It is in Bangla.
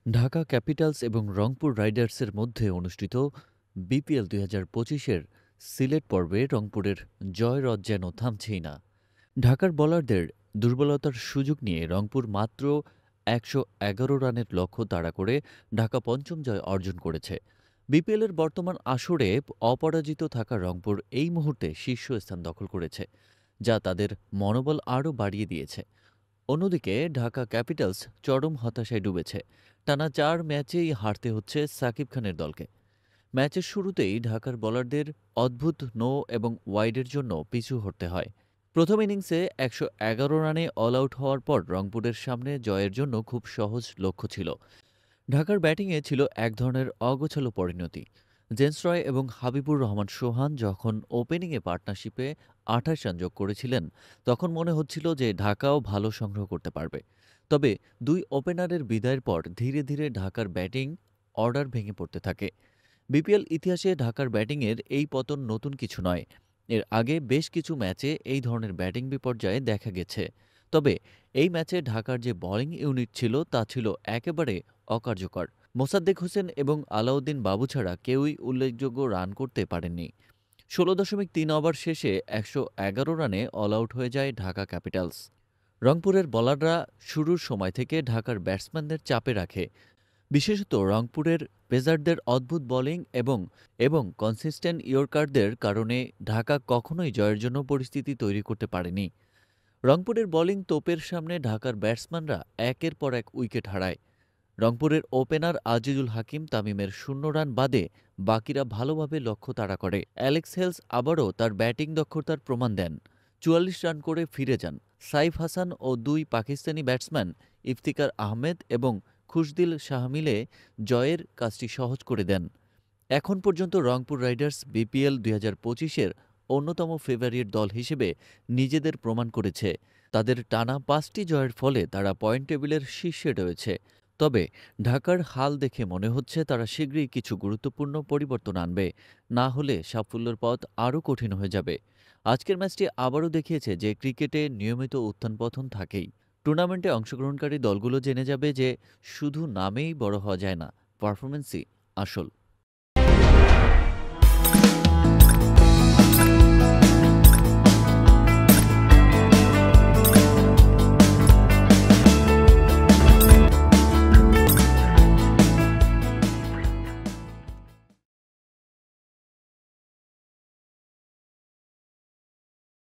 ঢাকা ক্যাপিটালস এবং রংপুর রাইডার্সের মধ্যে অনুষ্ঠিত বিপিএল ২০২৫-এর সিলেট পর্বে রংপুরের জয়রথ যেন থামছেই না। ঢাকার বোলারদের দুর্বলতার সুযোগ নিয়ে রংপুর মাত্র ১১১ রানের লক্ষ্য তাড়া করে ঢাকা পঞ্চম জয় অর্জন করেছে। বিপিএলের বর্তমান আসরে অপরাজিত থাকা রংপুর এই মুহূর্তে শীর্ষস্থান দখল করেছে, যা তাদের মনোবল আরও বাড়িয়ে দিয়েছে। অন্যদিকে ঢাকা ক্যাপিটালস চরম হতাশায় ডুবেছে। টানা ৪ ম্যাচেই হারতে হচ্ছে সাকিব খানের দলকে। ম্যাচের শুরুতেই ঢাকার বোলারদের অদ্ভুত নো এবং ওয়াইডের জন্য পিছু হটতে হয়। প্রথম ইনিংসে ১১১ রানে অল আউট হওয়ার পর রংপুরের সামনে জয়ের জন্য খুব সহজ লক্ষ্য ছিল। ঢাকার ব্যাটিংয়ে ছিল এক ধরনের অগোছালো পরিণতি। জেমস রয় এবং হাবিবুর রহমান সোহান যখন ওপেনিংয়ে পার্টনারশিপে ২৮ রান যোগ করেছিলেন, তখন মনে হচ্ছিল যে ঢাকাও ভালো সংগ্রহ করতে পারবে। তবে দুই ওপেনারের বিদায়ের পর ধীরে ধীরে ঢাকার ব্যাটিং অর্ডার ভেঙে পড়তে থাকে। বিপিএল ইতিহাসে ঢাকার ব্যাটিংয়ের এই পতন নতুন কিছু নয়। এর আগে বেশ কিছু ম্যাচে এই ধরনের ব্যাটিং বিপর্যয় দেখা গেছে। তবে এই ম্যাচে ঢাকার যে বোলিং ইউনিট ছিল তা ছিল একেবারে অকার্যকর। মোসাদ্দেক হোসেন এবং আলাউদ্দিন বাবু ছাড়া কেউই উল্লেখযোগ্য রান করতে পারেননি। ১৬.৩ ওভার শেষে ১১১ রানে অল আউট হয়ে যায় ঢাকা ক্যাপিটালস। রংপুরের বোলাররা শুরুর সময় থেকে ঢাকার ব্যাটসম্যানদের চাপে রাখে। বিশেষত রংপুরের পেসারদের অদ্ভুত বোলিং এবং কনসিস্টেন্ট ইয়র্কারদের কারণে ঢাকা কখনোই জয়ের জন্য পরিস্থিতি তৈরি করতে পারেনি। রংপুরের বোলিং তোপের সামনে ঢাকার ব্যাটসম্যানরা একের পর এক উইকেট হারায়। রংপুরের ওপেনার আজিজুল হাকিম তামিমের ০ রান বাদে বাকিরা ভালোভাবে লক্ষ্য তাড়া করে। অ্যালেক্স হেলস আবারও তার ব্যাটিং দক্ষতার প্রমাণ দেন। ৪৪ রান করে ফিরে যান। সাইফ হাসান ও দুই পাকিস্তানি ব্যাটসম্যান ইফতিকার আহমেদ এবং খুশদিল শাহ মিলে জয়ের কাজটি সহজ করে দেন। এখন পর্যন্ত রংপুর রাইডার্স বিপিএল ২০২৫-এর অন্যতম ফেভারিট দল হিসেবে নিজেদের প্রমাণ করেছে। তাদের টানা ৫টি জয়ের ফলে তারা পয়েন্ট টেবিলের শীর্ষে রয়েছে। তবে ঢাকার হাল দেখে মনে হচ্ছে তারা শীঘ্রই কিছু গুরুত্বপূর্ণ পরিবর্তন আনবে। না হলে সাফল্যের পথ আরও কঠিন হয়ে যাবে। আজকের ম্যাচটি আবারও দেখিয়েছে যে ক্রিকেটে নিয়মিত উত্থান-পতন থাকেই। টুর্নামেন্টে অংশগ্রহণকারী দলগুলো জেনে যাবে যে শুধু নামেই বড় হওয়া যায় না, পারফরম্যান্সই আসল।